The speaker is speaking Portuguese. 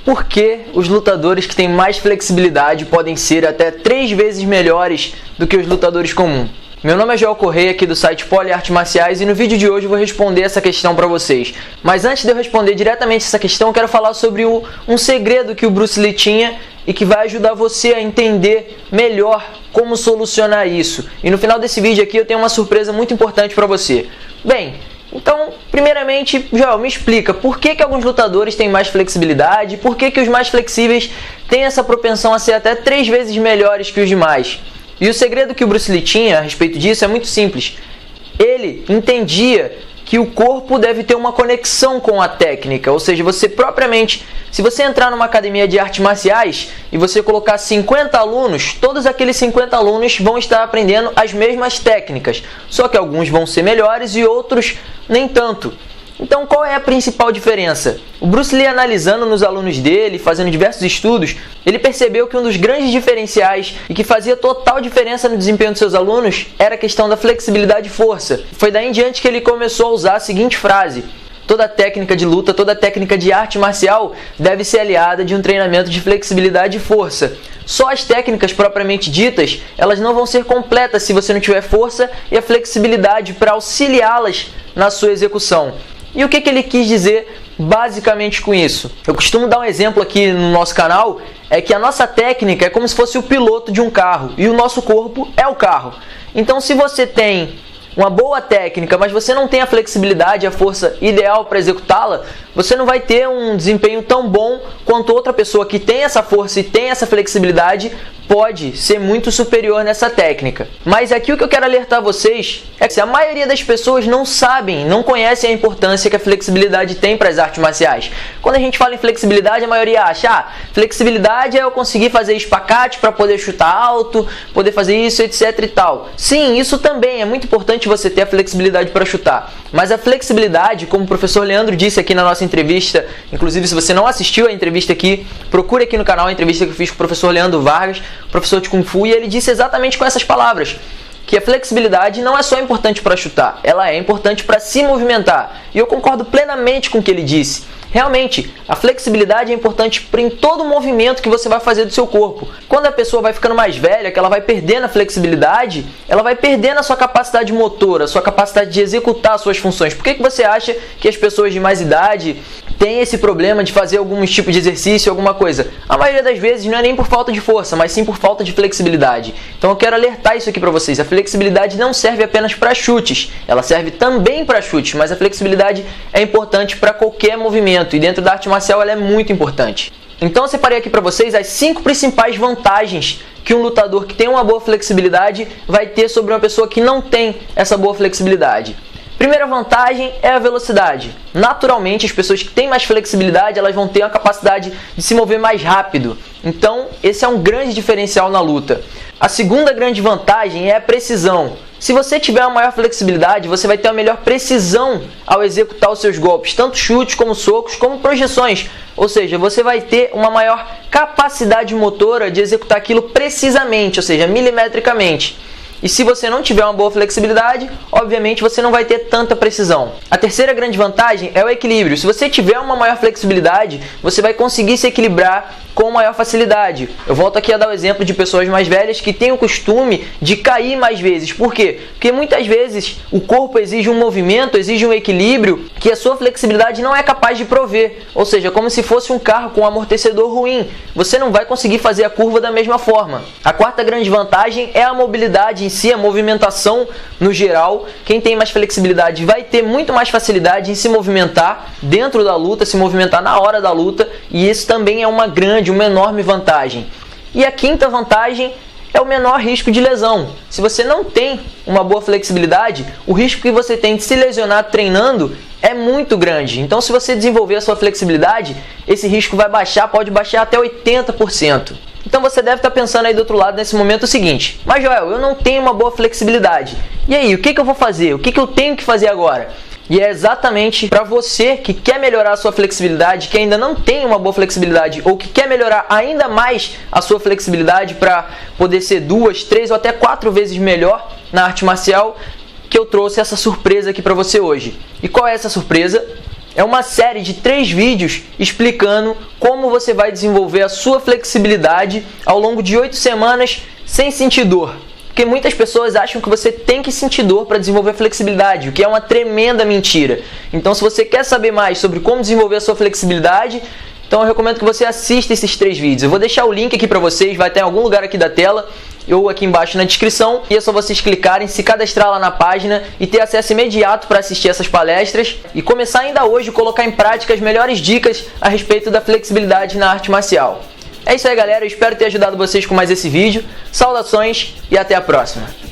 Por que os lutadores que têm mais flexibilidade podem ser até 3 vezes melhores do que os lutadores comuns? Meu nome é Joel Correia, aqui do site Poli Artes Marciais, e no vídeo de hoje eu vou responder essa questão para vocês. Mas antes de eu responder diretamente essa questão, eu quero falar sobre um segredo que o Bruce Lee tinha e que vai ajudar você a entender melhor como solucionar isso. E no final desse vídeo aqui eu tenho uma surpresa muito importante para você. Bem, então, primeiramente, Joel, me explica por que alguns lutadores têm mais flexibilidade, por que os mais flexíveis têm essa propensão a ser até 3 vezes melhores que os demais. E o segredo que o Bruce Lee tinha a respeito disso é muito simples. Ele entendia que o corpo deve ter uma conexão com a técnica, ou seja, você propriamente, se você entrar numa academia de artes marciais e você colocar 50 alunos, todos aqueles 50 alunos vão estar aprendendo as mesmas técnicas, só que alguns vão ser melhores e outros nem tanto. Então, qual é a principal diferença? O Bruce Lee, analisando nos alunos dele, fazendo diversos estudos, ele percebeu que um dos grandes diferenciais e que fazia total diferença no desempenho dos seus alunos era a questão da flexibilidade e força. Foi daí em diante que ele começou a usar a seguinte frase: toda técnica de luta, toda técnica de arte marcial deve ser aliada de um treinamento de flexibilidade e força. Só as técnicas propriamente ditas, elas não vão ser completas se você não tiver força e a flexibilidade para auxiliá-las na sua execução. E o que ele quis dizer basicamente com isso? Eu costumo dar um exemplo aqui no nosso canal, é que a nossa técnica é como se fosse o piloto de um carro e o nosso corpo é o carro. Então, se você tem uma boa técnica, mas você não tem a flexibilidade, a força ideal para executá-la, você não vai ter um desempenho tão bom quanto outra pessoa que tem essa força e tem essa flexibilidade pode ser muito superior nessa técnica. Mas aqui o que eu quero alertar vocês é que a maioria das pessoas não sabem, não conhecem a importância que a flexibilidade tem para as artes marciais. Quando a gente fala em flexibilidade, a maioria acha, flexibilidade é eu conseguir fazer espacate para poder chutar alto, poder fazer isso, etc e tal. Sim, isso também é muito importante você ter a flexibilidade para chutar. Mas a flexibilidade, como o professor Leandro disse aqui na nossa entrevista, inclusive se você não assistiu a entrevista aqui, procure aqui no canal a entrevista que eu fiz com o professor Leandro Vargas, professor de Kung Fu, e ele disse exatamente com essas palavras, que a flexibilidade não é só importante para chutar, ela é importante para se movimentar. E eu concordo plenamente com o que ele disse. Realmente, a flexibilidade é importante em todo o movimento que você vai fazer do seu corpo. Quando a pessoa vai ficando mais velha, que ela vai perdendo a flexibilidade, ela vai perdendo a sua capacidade motora, a sua capacidade de executar as suas funções. Por que você acha que as pessoas de mais idade têm esse problema de fazer algum tipo de exercício, alguma coisa? A maioria das vezes não é nem por falta de força, mas sim por falta de flexibilidade. Então eu quero alertar isso aqui para vocês. A flexibilidade não serve apenas para chutes, ela serve também para chutes, mas a flexibilidade é importante para qualquer movimento. E dentro da arte marcial ela é muito importante. Então eu separei aqui para vocês as 5 principais vantagens que um lutador que tem uma boa flexibilidade vai ter sobre uma pessoa que não tem essa boa flexibilidade. Primeira vantagem é a velocidade. Naturalmente, as pessoas que têm mais flexibilidade, elas vão ter a capacidade de se mover mais rápido. Então, esse é um grande diferencial na luta. A segunda grande vantagem é a precisão. Se você tiver uma maior flexibilidade, você vai ter uma melhor precisão ao executar os seus golpes, tanto chutes, como socos, como projeções. Ou seja, você vai ter uma maior capacidade motora de executar aquilo precisamente, ou seja, milimetricamente. E se você não tiver uma boa flexibilidade, obviamente você não vai ter tanta precisão. A terceira grande vantagem é o equilíbrio. Se você tiver uma maior flexibilidade, você vai conseguir se equilibrar com maior facilidade. Eu volto aqui a dar o exemplo de pessoas mais velhas que têm o costume de cair mais vezes. Por quê? Porque muitas vezes o corpo exige um movimento, exige um equilíbrio que a sua flexibilidade não é capaz de prover. Ou seja, como se fosse um carro com um amortecedor ruim. Você não vai conseguir fazer a curva da mesma forma. A quarta grande vantagem é a mobilidade em si, a movimentação no geral. Quem tem mais flexibilidade vai ter muito mais facilidade em se movimentar dentro da luta, se movimentar na hora da luta, e isso também é uma enorme vantagem. E a quinta vantagem é o menor risco de lesão. Se você não tem uma boa flexibilidade, o risco que você tem de se lesionar treinando é muito grande. Então, se você desenvolver a sua flexibilidade, esse risco vai baixar, pode baixar até 80%. Então você deve estar pensando aí do outro lado nesse momento o seguinte: mas Joel, eu não tenho uma boa flexibilidade. E aí, o que eu vou fazer? O que eu tenho que fazer agora? E é exatamente para você que quer melhorar a sua flexibilidade, que ainda não tem uma boa flexibilidade ou que quer melhorar ainda mais a sua flexibilidade para poder ser 2, 3 ou até 4 vezes melhor na arte marcial, que eu trouxe essa surpresa aqui para você hoje. E qual é essa surpresa? É uma série de 3 vídeos explicando como você vai desenvolver a sua flexibilidade ao longo de 8 semanas sem sentir dor. Porque muitas pessoas acham que você tem que sentir dor para desenvolver flexibilidade, o que é uma tremenda mentira. Então, se você quer saber mais sobre como desenvolver a sua flexibilidade, então eu recomendo que você assista esses 3 vídeos. Eu vou deixar o link aqui para vocês, vai estar em algum lugar aqui da tela ou aqui embaixo na descrição. E é só vocês clicarem, se cadastrar lá na página e ter acesso imediato para assistir essas palestras e começar ainda hoje a colocar em prática as melhores dicas a respeito da flexibilidade na arte marcial. É isso aí, galera. Eu espero ter ajudado vocês com mais esse vídeo. Saudações e até a próxima.